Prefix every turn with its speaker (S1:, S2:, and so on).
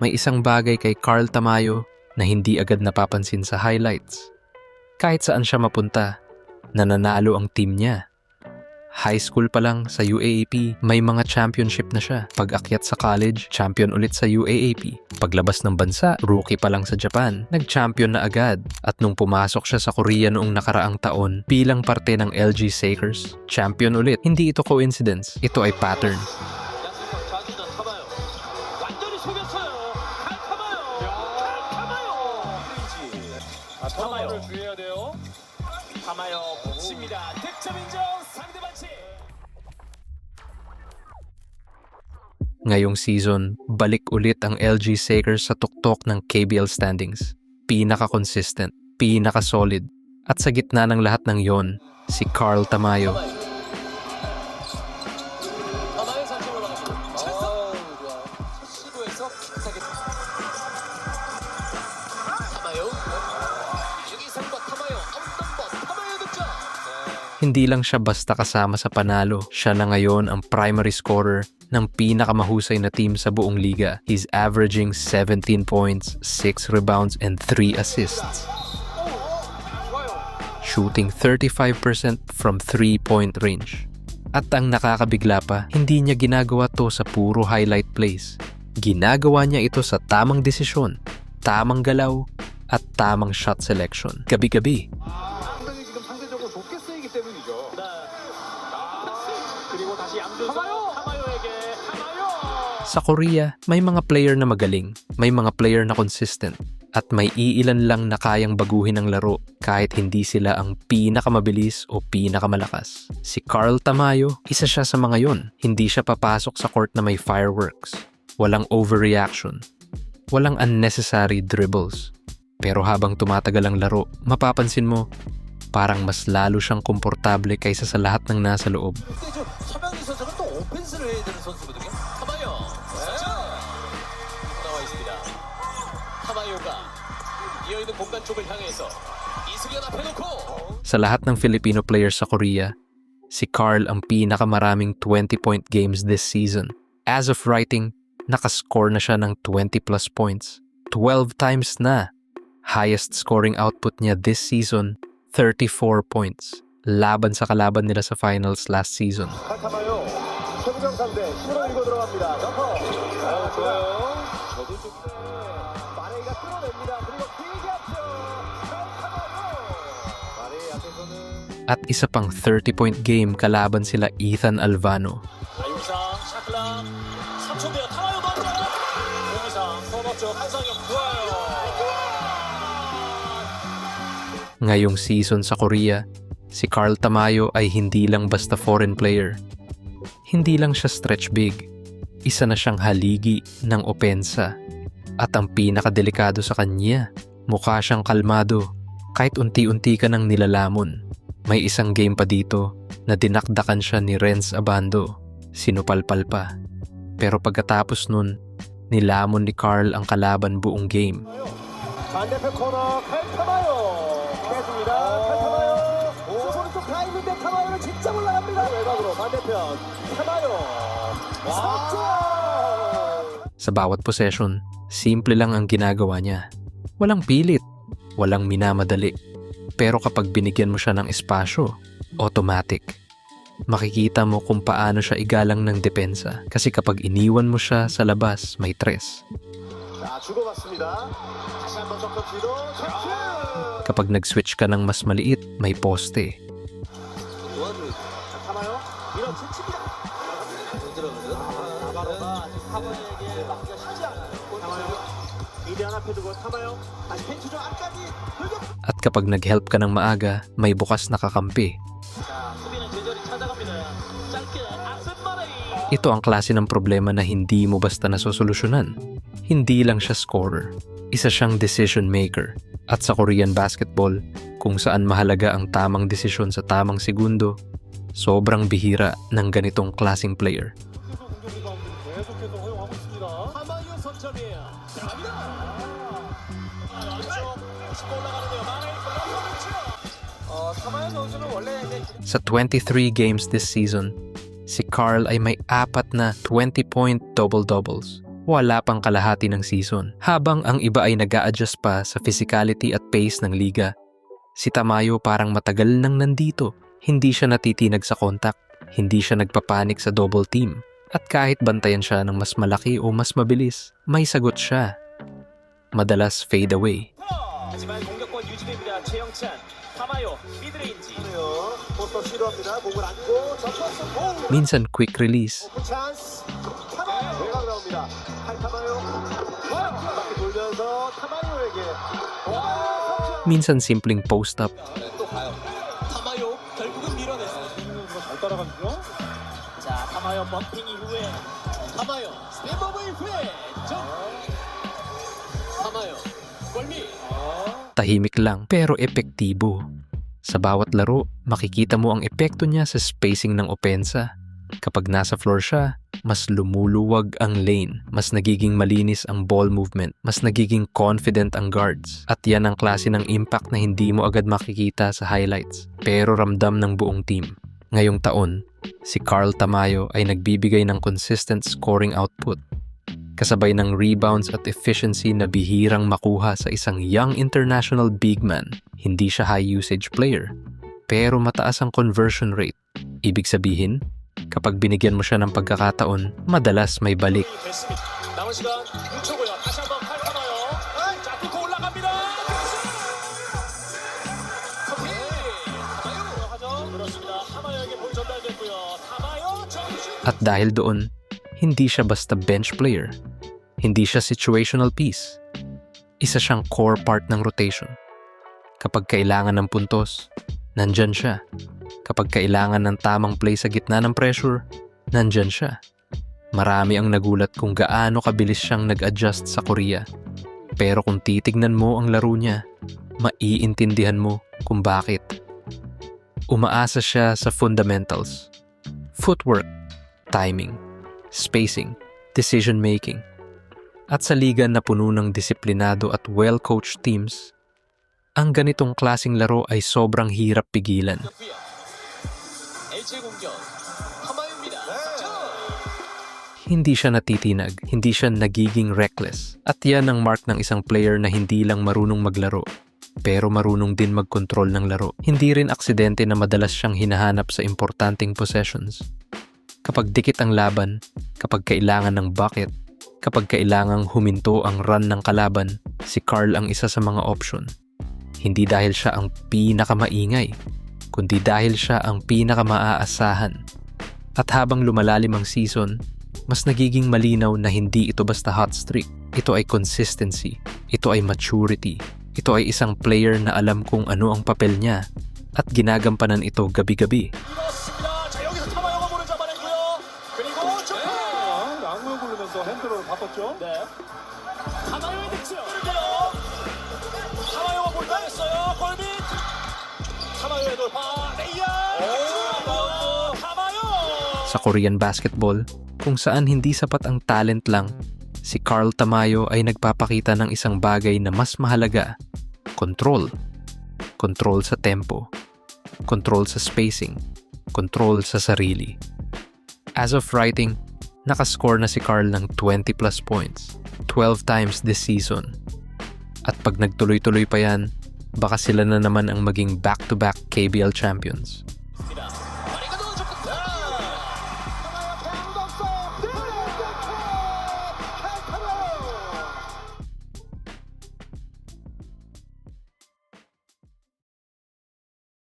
S1: May isang bagay kay Carl Tamayo na hindi agad napapansin sa highlights. Kahit saan siya mapunta, nananalo ang team niya. High school pa lang sa UAAP, may mga championship na siya. Pag-akyat sa college, champion ulit sa UAAP. Paglabas ng bansa, rookie pa lang sa Japan, nag-champion na agad. At nung pumasok siya sa Korea noong nakaraang taon, bilang parte ng LG Sakers, champion ulit. Hindi ito coincidence, ito ay pattern.
S2: 타마요 주의해야 돼요. 타마요 붙입니다. 득점 인정. 상대방 치.
S1: Ngayong season, balik ulit ang LG Sakers sa tuktok ng KBL standings. Pinaka-consistent, pinaka-solid, at sa gitna ng lahat ng yon, si Carl Tamayo.
S2: 타마요 선수 올라갑니다. 좋아. 시도해서 타겟. 타마요. 유기상과 타마요. 아웃넘버 타마요 득점.
S1: Hindi lang siya basta kasama sa panalo, siya na ngayon ang primary scorer ng pinakamahusay na team sa buong liga. He's averaging 17 points, 6 rebounds, and 3 assists. Shooting 35% from 3-point range. At ang nakakabigla pa, hindi niya ginagawa to sa puro highlight plays. Ginagawa niya ito sa tamang desisyon, tamang galaw, at tamang shot selection. Gabi-gabi.
S2: 상당히 지금 상대적으로 좋게 쓰이기 때문이죠. 네. 그리고 다시 양준석 타마요에게 타마요.
S1: Sa Korea, may mga player na magaling, may mga player na consistent, at may iilan lang na kayang baguhin ang laro kahit hindi sila ang pinakamabilis o pinakamalakas. Si Carl Tamayo, isa siya sa mga yon. Hindi siya papasok sa court na may fireworks. Walang overreaction. Walang unnecessary dribbles. Pero habang tumatagal ang laro, mapapansin mo, parang mas lalo siyang komportable kaysa sa lahat ng nasa loob.
S2: 차명희 선수는 또 오펜스를 해야 되는 선수거든요. 타마요. 나와 있습니다. 타마요가 비어 있는 공간 쪽을 향해서 이승현 앞에 놓고
S1: Sa lahat ng Filipino players sa Korea, si Carl ang pinakamaraming 20-point games this season. As of writing, nakascore na siya ng 20 plus points. 12 times na. Highest scoring output niya this season, 34 points. Laban sa kalaban nila sa finals last season.
S2: 타마요 최부정 상대 힘으로 밀고 들어갑니다. 점퍼. 좋아요. 저도 좀 마레이가 끌어냅니다. 그리고 길게 앞서 마레이 앞에서는
S1: At isa pang 30-point game kalaban sila Ethan Alvano.
S2: 아유상 샤클라 3초대요. 타마요 던져. 공이상 서버쪽 한상혁 좋아요.
S1: Ngayong season sa Korea, si Carl Tamayo ay hindi lang basta foreign player. Hindi lang siya stretch big. Isa na siyang haligi ng opensa. At ang pinakadelikado sa kanya, mukha siyang kalmado kahit unti-unti ka nang nilalamon. May isang game pa dito na dinakdakan siya ni Renz Abando. Sinupalpal pa. Pero pagkatapos nun, nilamon ni Carl ang kalaban buong game.
S2: 반대편 코너 칼타마요 깼습니다. 칼타마요 오른쪽 가 있는데 타마요는 진짜 올라갑니다. 외곽으로 반대편 타마요 석점.
S1: Sa bawat possession, simple lang ang ginagawa niya. Walang pilit, walang minamadali. Pero kapag binigyan mo siya ng espasyo, automatic. Makikita mo kung paano siya igalang ng depensa. Kasi kapag iniwan mo siya sa labas, may tres.
S2: 자, 주고받습니다. 다시 한번 접근 시도. 득점!
S1: Kapag nag-switch ka ng mas maliit, may poste.
S2: 원루. 자, 타마요. 밀어붙입니다. 나바로가 타마요에게 막기가 쉽지 않아요. 타마요. 미디안 앞에 두고 타마요. 다시 펜치 쪽 앞까지 돌격.
S1: At kapag nag-help ka ng maaga, may bukas na kakampi.
S2: 자, 수비는 제자리 찾아갑니다. 짧게 아슨 마레이.
S1: Ito ang klase ng problema na hindi mo basta nasosolusyonan. Hindi lang siya scorer. Isa siyang decision maker. At sa Korean basketball, kung saan mahalaga ang tamang desisyon sa tamang segundo, sobrang bihira ng ganitong klaseng player.
S2: 계속해서 허용하고 있습니다. 타마요 선점이에요. 들어갑니다. 짚고 올라가는데요. 마레이 타마요 선수는 원래
S1: Sa 23 games this season, si Carl ay may 4 na 20-point double-doubles. wala pang kalahati ng season. Habang ang iba ay nag-a-adjust pa sa physicality at pace ng liga, si Tamayo parang matagal nang nandito. Hindi siya natitinag sa contact, hindi siya nagpapanik sa double team. At kahit bantayan siya ng mas malaki o mas mabilis, may sagot siya. Madalas fade away.
S2: 하지만 공격권 유지됩니다. 최영찬, 타마요, 미드레인지. 포스터 시도합니다. 공을 안고 접었어. 공.
S1: Minsan quick release,
S2: 오픈 찬스. 타마요. 외곽 나옵니다. 타마요. 바퀴 돌면서 타마요에게.
S1: minsan simpleng post-up,
S2: 또 가요. 타마요 결국은 밀어냈어요. 잘 따라가죠. 자, 타마요 범핑 이후에 타마요 스텝업 이후에 점. 타마요 골밑.
S1: tahimik lang pero epektibo. Sa bawat laro, makikita mo ang epekto niya sa spacing ng opensa. Kapag nasa floor siya, mas lumuluwag ang lane, mas nagiging malinis ang ball movement, mas nagiging confident ang guards. At yan ang klase ng impact na hindi mo agad makikita sa highlights, pero ramdam ng buong team. Ngayong taon, si Carl Tamayo ay nagbibigay ng consistent scoring output, kasabay ng rebounds at efficiency na bihirang makuha sa isang young international big man. Hindi siya high-usage player, pero mataas ang conversion rate. Ibig sabihin, kapag binigyan mo siya ng pagkakataon, madalas may balik.
S2: 남은 시간 6초고요. 다시 한번 칼 타마요. 자, 뚫고 올라갑니다. 커피. 타마요 하죠. 그렇습니다. 타마요에게 볼 전달됐고요. 타마요 정신.
S1: At dahil doon, hindi siya basta bench player. Hindi siya situational piece. Isa siyang core part ng rotation. Kapag kailangan ng puntos, nandyan siya. Kapag kailangan ng tamang play sa gitna ng pressure, nandyan siya. Marami ang nagulat kung gaano kabilis siyang nag-adjust sa Korea. Pero kung titignan mo ang laro niya, maiintindihan mo kung bakit. Umaasa siya sa fundamentals. Footwork, timing, spacing, decision-making. At sa liga na puno ng disiplinado at well-coached teams, ang ganitong klasing laro ay sobrang hirap pigilan.
S2: LG 공격. 타마요입니다.
S1: Hindi siya natitinag, hindi siya nagiging reckless. At yan ang mark ng isang player na hindi lang marunong maglaro, pero marunong din mag-control ng laro. Hindi rin aksidente na madalas siyang hinahanap sa importanteng possessions. Kapag dikit ang laban, kapag kailangan ng bucket, kapag kailangang huminto ang run ng kalaban, si Carl ang isa sa mga option. Hindi dahil siya ang pinakamaingay, kundi dahil siya ang pinakamaaasahan. At habang lumalalim ang season, mas nagiging malinaw na hindi ito basta hot streak. Ito ay consistency. Ito ay maturity. Ito ay isang player na alam kung ano ang papel niya at ginagampanan ito gabi-gabi.
S2: 밀었습니다. 자, 여기서 타마요가 볼을 잡아냈고요. 그리고 좀 양무에 굴리면서 핸드로 바꿨죠. 네. 타마요의 득점. 타마요가 볼 따냈어요. 골밑. 타마요의 돌파. 레이아. 타마요.
S1: Sa Korean basketball, kung saan hindi sapat ang talent lang, si Carl Tamayo ay nagpapakita ng isang bagay na mas mahalaga: control. Control sa tempo, control sa spacing, control sa sarili. As of writing, nakascore na si Carl ng 20 plus points, 12 times this season. At pag nagtuloy-tuloy pa yan, baka sila na naman ang maging back-to-back KBL champions.